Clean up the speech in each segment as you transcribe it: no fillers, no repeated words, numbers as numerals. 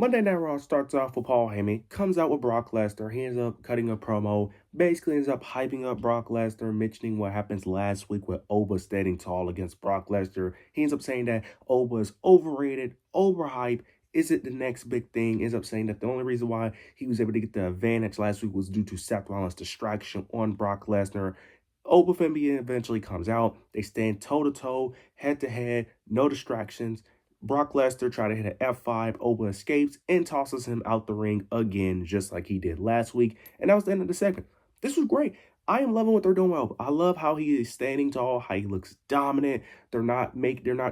Monday Night Raw starts off with Paul Heyman, comes out with Brock Lesnar. He ends up cutting a promo, basically ends up hyping up Brock Lesnar, mentioning what happens last week with Oba standing tall against Brock Lesnar. He ends up saying that Oba is overrated, overhyped. Is it the next big thing? Ends up saying that the only reason why he was able to get the advantage last week was due to Seth Rollins' distraction on Brock Lesnar. Oba Femi eventually comes out. They stand toe to toe, head to head, no distractions. Brock Lesnar tried to hit an F5. Oba escapes and tosses him out the ring again, just like he did last week. And that was the end of the segment. This was great. I am loving what they're doing well. I love how he is standing tall, how he looks dominant. They're not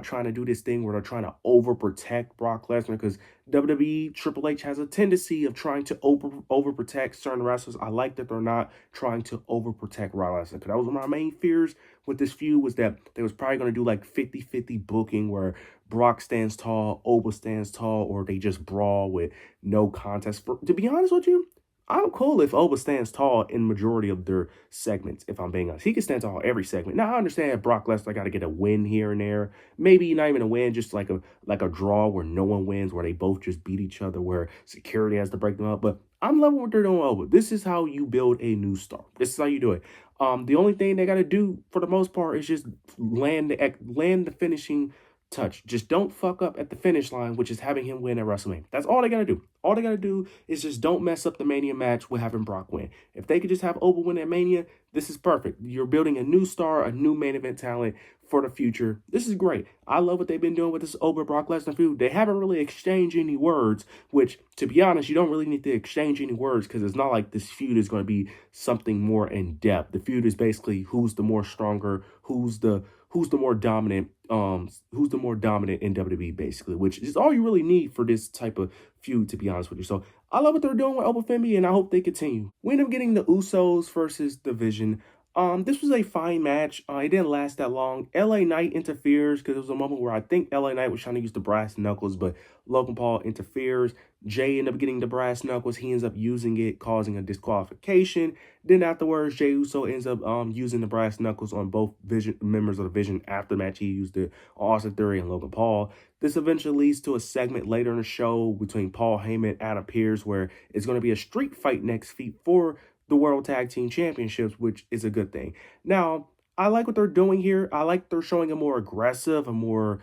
trying to do this thing where they're trying to overprotect Brock Lesnar, because WWE Triple H has a tendency of trying to overprotect certain wrestlers. I like that they're not trying to overprotect Brock Lesnar, because that was one of my main fears with this feud, was that they was probably going to do like 50-50 booking where Brock stands tall, Oba stands tall, or they just brawl with no contest. To be honest with you, I'm cool if Oba stands tall in majority of their segments, if I'm being honest. He can stand tall every segment. Now, I understand Brock Lesnar got to get a win here and there. Maybe not even a win, just like a draw where no one wins, where they both just beat each other, where security has to break them up. But I'm loving what they're doing with Oba. This is how you build a new star. This is how you do it. The only thing they got to do for the most part is just land the finishing touch. Just don't fuck up at the finish line, which is having him win at WrestleMania. That's all they gotta do. All they gotta do is just don't mess up the Mania match with having Brock win. If they could just have Oba win at Mania, this is perfect. You're building a new star, a new main event talent for the future. This is great. I love what they've been doing with this Oba Brock Lesnar feud. They haven't really exchanged any words, which, to be honest, you don't really need to exchange any words, because it's not like this feud is going to be something more in depth. The feud is basically who's the more stronger, who's the more dominant, who's the more dominant in WWE, basically, which is all you really need for this type of feud, to be honest with you. So I love what they're doing with Oba Femi, and I hope they continue. We end up getting the Usos versus Division. This was a fine match. It didn't last that long. LA Knight interferes, because there was a moment where I think LA Knight was trying to use the brass knuckles, but Logan Paul interferes. Jay ended up getting the brass knuckles. He ends up using it, causing a disqualification. Then afterwards, Jey Uso ends up using the brass knuckles on both members of the Vision. After the match, he used it on Austin Theory and Logan Paul. This eventually leads to a segment later in the show between Paul Heyman and Adam Pearce, where it's going to be a street fight next week for the World Tag Team Championships, which is a good thing. Now, I like what they're doing here. I like they're showing a more aggressive, a more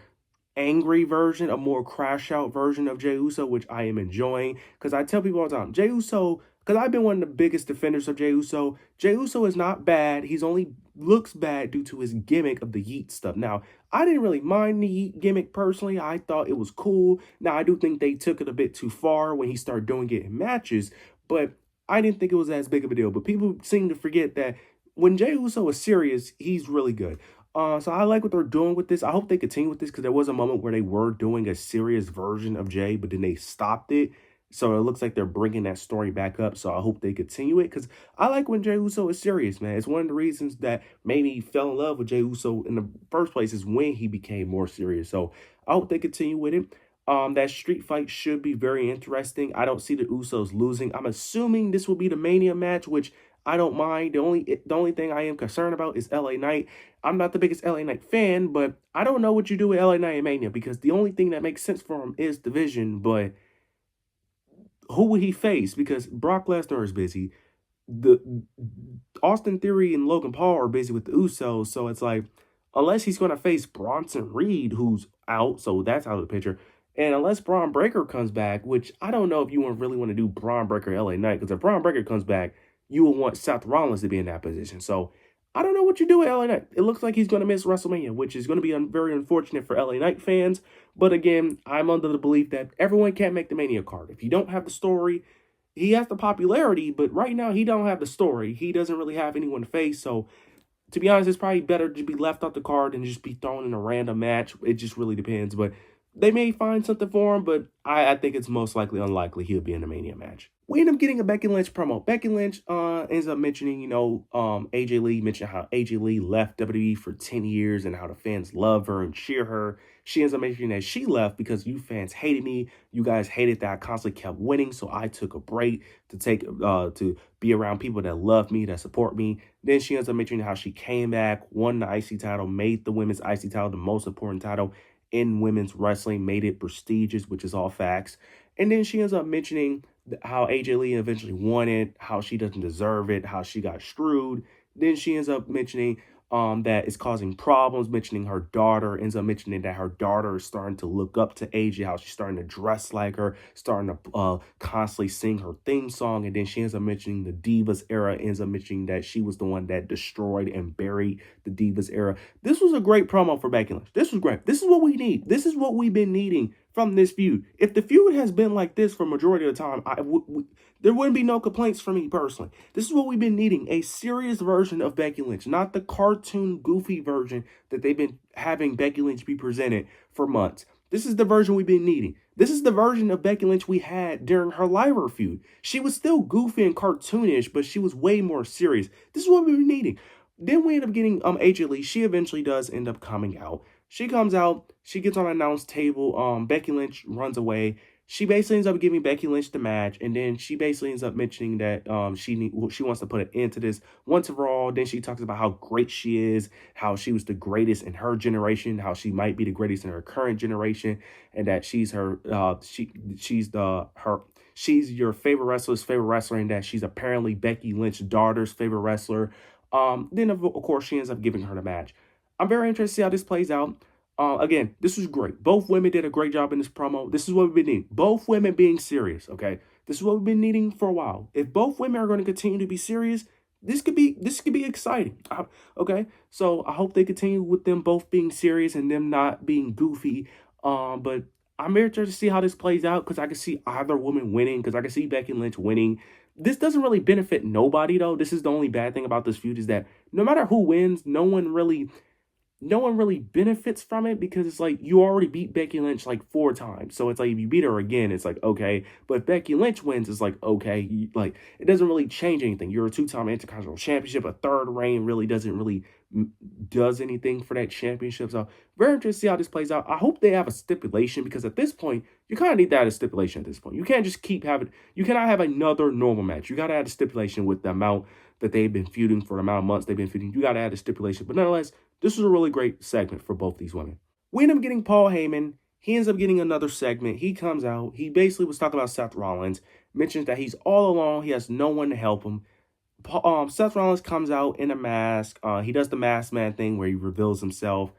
angry version, a more crash out version of Jey Uso, which I am enjoying. Because I tell people all the time, Jey Uso, because I've been one of the biggest defenders of Jey Uso. Jey Uso is not bad. He's only looks bad due to his gimmick of the yeet stuff. Now, I didn't really mind the yeet gimmick personally. I thought it was cool. Now, I do think they took it a bit too far when he started doing it in matches, but I didn't think it was as big of a deal. But people seem to forget that when Jey Uso is serious, he's really good. So I like what they're doing with this. I hope they continue with this, because there was a moment where they were doing a serious version of Jay, but then they stopped it. So it looks like they're bringing that story back up. So I hope they continue it, because I like when Jey Uso is serious, man. It's one of the reasons that made me fell in love with Jey Uso in the first place, is when he became more serious. So I hope they continue with it. That street fight should be very interesting. I don't see the Usos losing. I'm assuming this will be the Mania match, which I don't mind. The only thing I am concerned about is LA Knight. I'm not the biggest LA Knight fan, but I don't know what you do with LA Knight and Mania, because the only thing that makes sense for him is Division. But who will he face? Because Brock Lesnar is busy. The Austin Theory and Logan Paul are busy with the Usos, so it's like, unless he's going to face Bronson Reed, who's out, so that's out of the picture. And unless Braun Breaker comes back, which I don't know if you really want to do Braun Breaker LA Knight, because if Braun Breaker comes back, you will want Seth Rollins to be in that position. So I don't know what you do with LA Knight. It looks like he's going to miss WrestleMania, which is going to be very unfortunate for LA Knight fans. But again, I'm under the belief that everyone can't make the Mania card. If you don't have the story, he has the popularity, but right now he don't have the story. He doesn't really have anyone to face. So to be honest, it's probably better to be left off the card and just be thrown in a random match. It just really depends. But they may find something for him, but I think it's most likely unlikely he'll be in a Mania match. We end up getting a Becky Lynch promo. Becky Lynch ends up mentioning, AJ Lee, mentioned how AJ Lee left WWE for 10 years and how the fans love her and cheer her. She ends up mentioning that she left because you fans hated me. You guys hated that I constantly kept winning, so I took a break to be around people that love me, that support me. Then she ends up mentioning how she came back, won the IC title, made the women's IC title the most important title in women's wrestling, made it prestigious, which is all facts. And then she ends up mentioning how AJ Lee eventually won it, how she doesn't deserve it, how she got screwed. Then she ends up mentioning that it's causing problems, mentioning her daughter, ends up mentioning that her daughter is starting to look up to AJ, how she's starting to dress like her, starting to constantly sing her theme song. And then she ends up mentioning the Divas era, ends up mentioning that she was the one that destroyed and buried the Divas era. This was a great promo for Becky Lynch. This was great. This is what we need. This is what we've been needing from this feud. If the feud has been like this for majority of the time, there wouldn't be no complaints from me personally. This is what we've been needing, a serious version of Becky Lynch, not the cartoon goofy version that they've been having Becky Lynch be presented for months. This is the version we've been needing. This is the version of Becky Lynch we had during her Lyra feud. She was still goofy and cartoonish, but she was way more serious. This is what we were needing. Then we end up getting AJ Lee. She eventually does end up coming out. She comes out, she gets on an announce table. Becky Lynch runs away. She basically ends up giving Becky Lynch the match, and then she basically ends up mentioning that she wants to put an end to this once and for all. Then she talks about how great she is, how she was the greatest in her generation, how she might be the greatest in her current generation, and that she's your favorite wrestler's favorite wrestler, and that she's apparently Becky Lynch's daughter's favorite wrestler. Then of course she ends up giving her the match. I'm very interested to see how this plays out. Again, this was great. Both women did a great job in this promo. This is what we've been needing. Both women being serious, okay? This is what we've been needing for a while. If both women are going to continue to be serious, this could be exciting. Okay? So I hope they continue with them both being serious and them not being goofy. But I'm very interested to see how this plays out because I can see either woman winning, because I can see Becky Lynch winning. This doesn't really benefit nobody, though. This is the only bad thing about this feud, is that no matter who wins, no one really benefits from it, because it's like you already beat Becky Lynch like 4 times. So it's like if you beat her again, it's like, okay. But if Becky Lynch wins, it's like, okay. Like, it doesn't really change anything. You're a 2-time Intercontinental Championship. A third reign really doesn't really does anything for that championship. So very interested to see how this plays out. I hope they have a stipulation, because at this point, you kind of need that as a stipulation at this point. You can't just keep having, you cannot have another normal match. You got to add a stipulation with the amount that they've been feuding, for the amount of months they've been feuding. You got to add a stipulation. But nonetheless, this was a really great segment for both these women. We end up getting Paul Heyman. He ends up getting another segment. He comes out. He basically was talking about Seth Rollins, mentions that he's all alone. He has no one to help him. Seth Rollins comes out in a mask. He does the mask man thing where he reveals himself.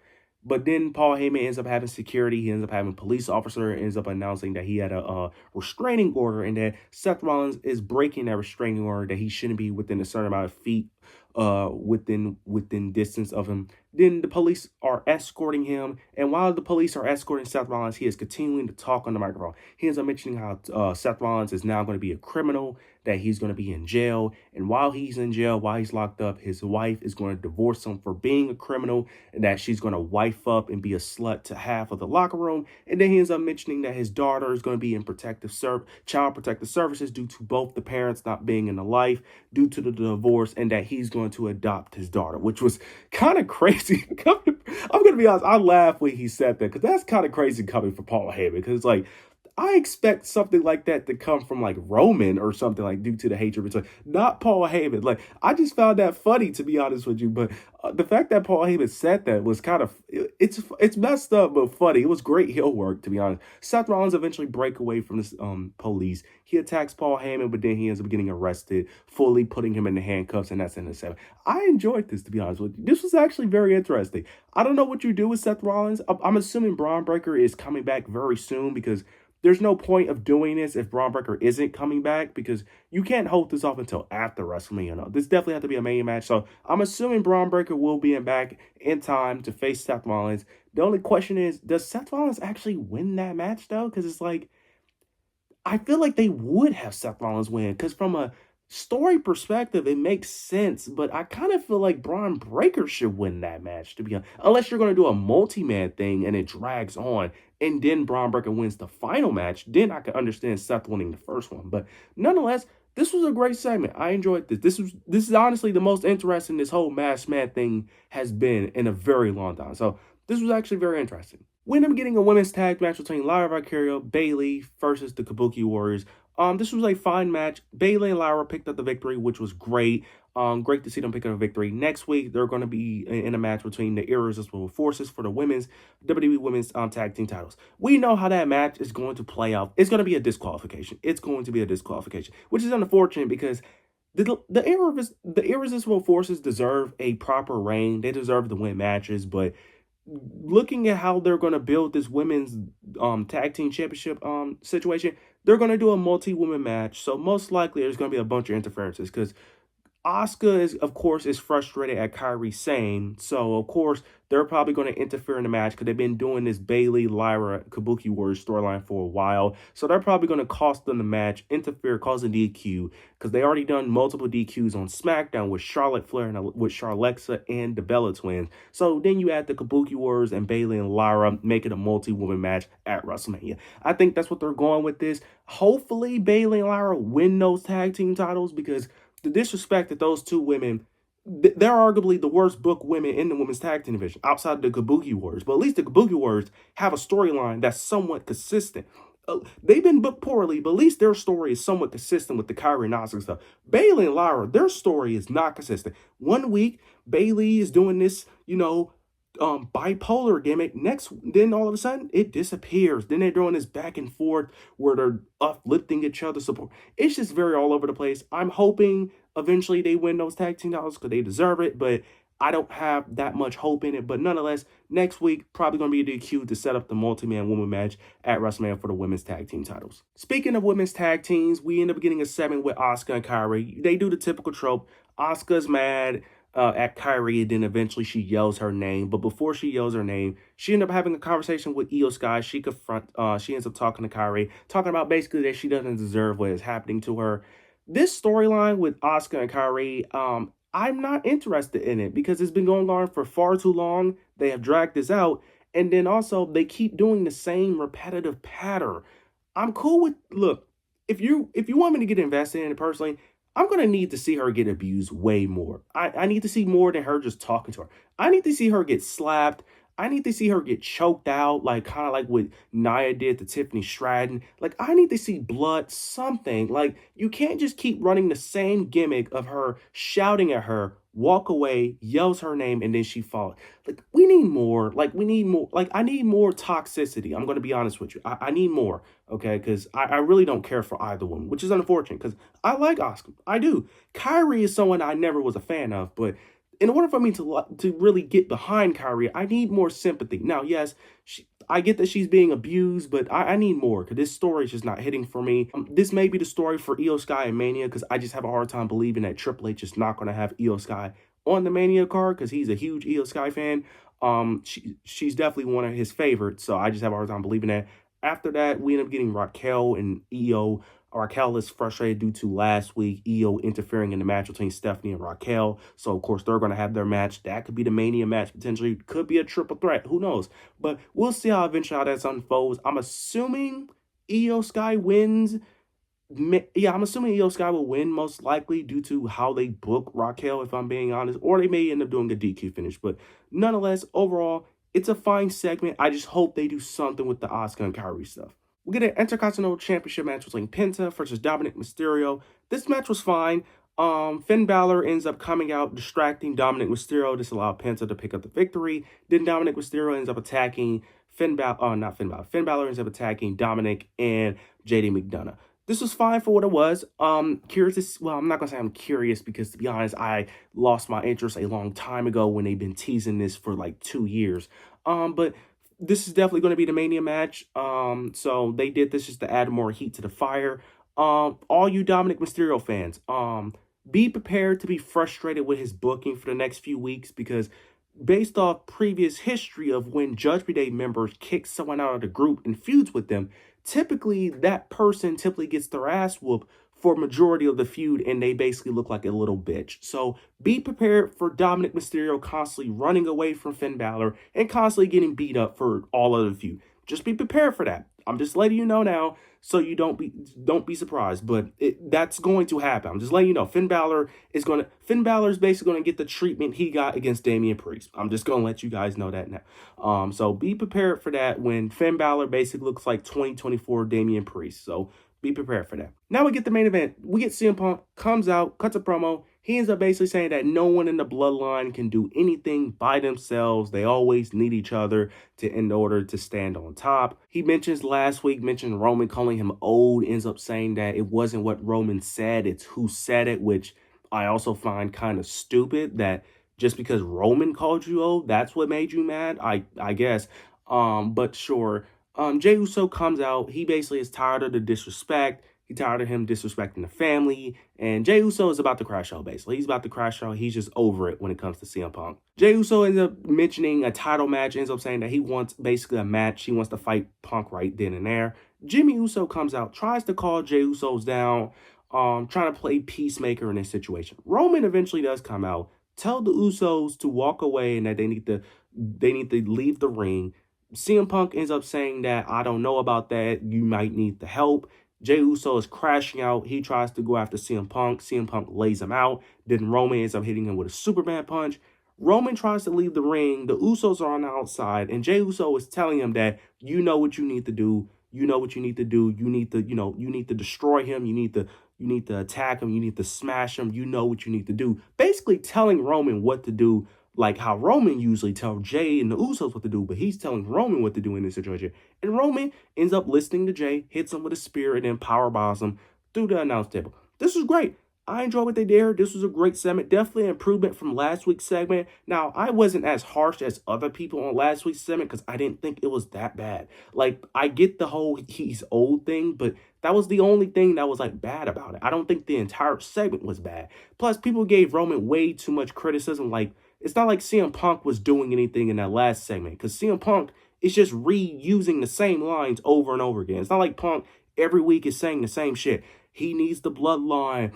But then Paul Heyman ends up having security. He ends up having a police officer, ends up announcing that he had a restraining order, and that Seth Rollins is breaking that restraining order, that he shouldn't be within a certain amount of feet within distance of him. Then the police are escorting him, and while the police are escorting Seth Rollins, he is continuing to talk on the microphone. He ends up mentioning how Seth Rollins is now going to be a criminal, that he's going to be in jail, and while he's in jail, while he's locked up, his wife is going to divorce him for being a criminal, and that she's going to wife up and be a slut to half of the locker room. And then he ends up mentioning that his daughter is going to be in child protective services due to both the parents not being in the life due to the divorce, and that he's going to adopt his daughter, which was kind of crazy. I'm going to be honest, I laughed when he said that, because that's kind of crazy coming from Paul Heyman, because it's like, I expect something like that to come from like Roman or something, like due to the hatred between, not Paul Heyman. Like, I just found that funny, to be honest with you. But the fact that Paul Heyman said that was kind of, it's messed up but funny. It was great heel work, to be honest. Seth Rollins eventually break away from this police. He attacks Paul Heyman, but then he ends up getting arrested, fully putting him in the handcuffs, and that's in the 7. I enjoyed this, to be honest with you. This was actually very interesting. I don't know what you do with Seth Rollins. I'm assuming Braun Breaker is coming back very soon, because there's no point of doing this if Braun Breaker isn't coming back, because you can't hold this off until after WrestleMania. No, this definitely has to be a main match. So I'm assuming Braun Breaker will be back in time to face Seth Rollins. The only question is, does Seth Rollins actually win that match, though? Because it's like, I feel like they would have Seth Rollins win, because from a story perspective, it makes sense, but I kind of feel like Braun Breaker should win that match, to be honest. Unless you're going to do a multi-man thing and it drags on, and then Braun Breaker wins the final match, then I can understand Seth winning the first one. But nonetheless, this was a great segment. I enjoyed this. This is honestly the most interesting this whole masked man thing has been in a very long time. So this was actually very interesting. We end up getting a women's tag match between Lyra Valkyria, Bayley versus the Kabuki Warriors. This was a fine match. Bayley and Lyra picked up the victory, which was great. Great to see them pick up a victory. Next week, they're going to be in a match between the Irresistible Forces for the women's WWE Women's Tag Team titles. We know how that match is going to play out. It's going to be a disqualification. It's going to be a disqualification, which is unfortunate because the Irresistible Forces deserve a proper reign. They deserve to win matches, but looking at how they're going to build this women's tag team championship situation, they're going to do a multi-woman match. So most likely there's going to be a bunch of interferences because Asuka is, of course, is frustrated at Kairi Sane, so of course they're probably going to interfere in the match because they've been doing this Bayley, Lyra, Kabuki Warriors storyline for a while. So they're probably going to cost them the match, interfere, cause a DQ because they already done multiple DQs on SmackDown with Charlotte Flair and with Charlexa and the Bella Twins. So then you add the Kabuki Warriors and Bayley and Lyra, make it a multi-woman match at WrestleMania. I think that's what they're going with this. Hopefully Bayley and Lyra win those tag team titles because the disrespect that those two women, they're arguably the worst booked women in the women's tag team division outside of the Kabuki Warriors. But at least the Kabuki Warriors have a storyline that's somewhat consistent. They've been booked poorly, but at least their story is somewhat consistent with the Kairi and Asuka stuff. Bayley and Lyra, their story is not consistent. One week, Bayley is doing this, bipolar gimmick. Then all of a sudden it disappears. Then they're doing this back and forth where they're uplifting each other support. It's just very all over the place. I'm hoping eventually they win those tag team titles because they deserve it, but I don't have that much hope in it. But nonetheless, next week probably going to be a DQ to set up the multi-man woman match at WrestleMania for the women's tag team titles. Speaking of women's tag teams, we end up getting a segment with Asuka and Kairi. They do the typical trope. Asuka's mad at Kairi, and then eventually she yells her name. But before she yells her name, she ended up having a conversation with Io Sky. She ends up talking to Kairi, talking about basically that she doesn't deserve what is happening to her. This storyline with Asuka and Kairi, I'm not interested in it because it's been going on for far too long. They have dragged this out, and then also they keep doing the same repetitive pattern. I'm cool with look. If you want me to get invested in it personally, I'm gonna need to see her get abused way more. I need to see more than her just talking to her. I need to see her get slapped. I need to see her get choked out, like kind of like what Nia did to Tiffany Stratton. Like I need to see blood, something. Like you can't just keep running the same gimmick of her shouting at her, walk away, yells her name, and then she falls. Like we need more. Like we need more. Like I need more toxicity. I'm gonna be honest with you. I need more. Okay, because I really don't care for either one, which is unfortunate because I like Asuka. I do. Kairi is someone I never was a fan of, but in order for me to really get behind Kairi, I need more sympathy. Now, yes, I get that she's being abused, but I need more because this story is just not hitting for me. This may be the story for Io Sky and Mania because I just have a hard time believing that Triple H is not going to have Io Sky on the Mania card because he's a huge Io Sky fan. She's definitely one of his favorites, so I just have a hard time believing that. After that, we end up getting Raquel and Io. Raquel is frustrated due to last week Io interfering in the match between Stephanie and Raquel. So, of course, they're going to have their match. That could be the Mania match, potentially. Could be a triple threat. Who knows? But we'll see how eventually how that unfolds. I'm assuming Io Sky wins. Yeah, I'm assuming Io Sky will win most likely due to how they book Raquel, if I'm being honest. Or they may end up doing a DQ finish. But nonetheless, overall, it's a fine segment. I just hope they do something with the Asuka and Kairi stuff. We get an Intercontinental Championship match between Penta versus Dominic Mysterio. This match was fine. Finn Balor ends up coming out, distracting Dominic Mysterio. This allowed Penta to pick up the victory. Then Dominic Mysterio ends up attacking Finn Balor. Not Finn Balor. Finn Balor ends up attacking Dominic and JD McDonough. This was fine for what it was. Curious. Well, I'm not gonna say I'm curious because to be honest, I lost my interest a long time ago when they've been teasing this for like 2 years. But this is definitely going to be the Mania match. So they did this just to add more heat to the fire. All you Dominic Mysterio fans, be prepared to be frustrated with his booking for the next few weeks because based off previous history of when Judgment Day members kick someone out of the group and feuds with them, typically that person typically gets their ass whooped for majority of the feud and they basically look like a little bitch. So be prepared for Dominic Mysterio constantly running away from Finn Balor and constantly getting beat up for all of the feud. Just be prepared for that. I'm just letting you know now. so you don't be surprised. But that's going to happen. I'm just letting you know. Finn Balor is basically gonna get the treatment he got against Damian Priest. I'm just gonna let you guys know that now. So be prepared for that when Finn Balor basically looks like 2024 Damian Priest. So be prepared for that. Now we get the main event. We get CM Punk comes out, cuts a promo. He ends up basically saying that no one in the bloodline can do anything by themselves. They always need each other in order to stand on top. He mentioned Roman calling him old, ends up saying that it wasn't what Roman said, it's who said it, which I also find kind of stupid that just because Roman called you old, that's what made you mad. I guess. But sure. Jey Uso comes out. He basically is tired of the disrespect. He's tired of him disrespecting the family. And Jey Uso is about to crash out, basically. He's about to crash out. He's just over it when it comes to CM Punk. Jey Uso ends up mentioning a title match, ends up saying that he wants basically a match. He wants to fight Punk right then and there. Jimmy Uso comes out, tries to call Jey Uso's down, trying to play peacemaker in this situation. Roman eventually does come out, tell the Usos to walk away and that they need to leave the ring. CM Punk ends up saying that I don't know about that. You might need the help. Jey Uso is crashing out. He tries to go after CM Punk. CM Punk lays him out. Then Roman ends up hitting him with a Superman punch. Roman tries to leave the ring. The Usos are on the outside. And Jey Uso is telling him that you know what you need to do. You know what you need to do. You need to destroy him. You need to attack him. You need to smash him. You know what you need to do. Basically telling Roman what to do, like how Roman usually tells Jey and the Usos what to do, but he's telling Roman what to do in this situation. And Roman ends up listening to Jey, hits him with a spear, and then powerbombs him through the announce table. This was great. I enjoyed what they did. This was a great segment. Definitely an improvement from last week's segment. Now, I wasn't as harsh as other people on last week's segment because I didn't think it was that bad. Like, I get the whole he's old thing, but that was the only thing that was, like, bad about it. I don't think the entire segment was bad. Plus, people gave Roman way too much criticism. Like, it's not like CM Punk was doing anything in that last segment because CM Punk is just reusing the same lines over and over again. It's not like Punk every week is saying the same shit. He needs the bloodline.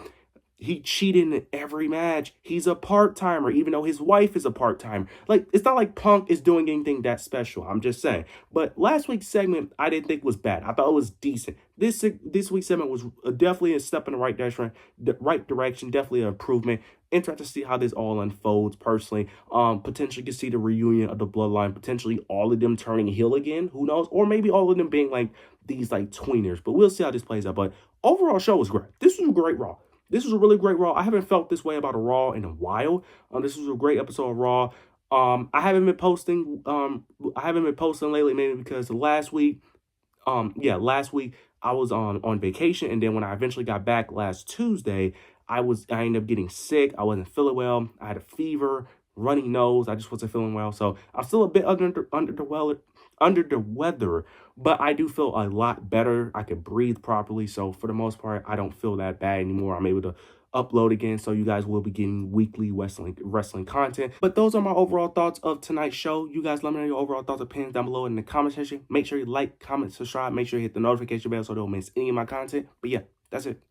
He cheated in every match. He's a part-timer, even though his wife is a part-timer. Like, it's not like Punk is doing anything that special. I'm just saying. But last week's segment, I didn't think was bad. I thought it was decent. This week's segment was definitely a step in the right direction. Definitely an improvement. Interested to see how this all unfolds personally. Potentially could see the reunion of the bloodline. Potentially all of them turning heel again. Who knows? Or maybe all of them being like these like tweeners. But we'll see how this plays out. But overall show was great. This was a great Raw. This was a really great Raw. I haven't felt this way about a Raw in a while. This was a great episode of Raw. I haven't been posting. Lately, mainly because last week I was on vacation, and then when I eventually got back last Tuesday, I ended up getting sick. I wasn't feeling well. I had a fever, runny nose. I just wasn't feeling well. So I'm still a bit under the weather, but I do feel a lot better. I can breathe properly. So for the most part, I don't feel that bad anymore. I'm able to upload again, so you guys will be getting weekly wrestling content. But those are my overall thoughts of tonight's show. You guys let me know your overall thoughts, opinions down below in the comment section. Make sure you like, comment, subscribe. Make sure you hit the notification bell so you don't miss any of my content. But yeah, that's it.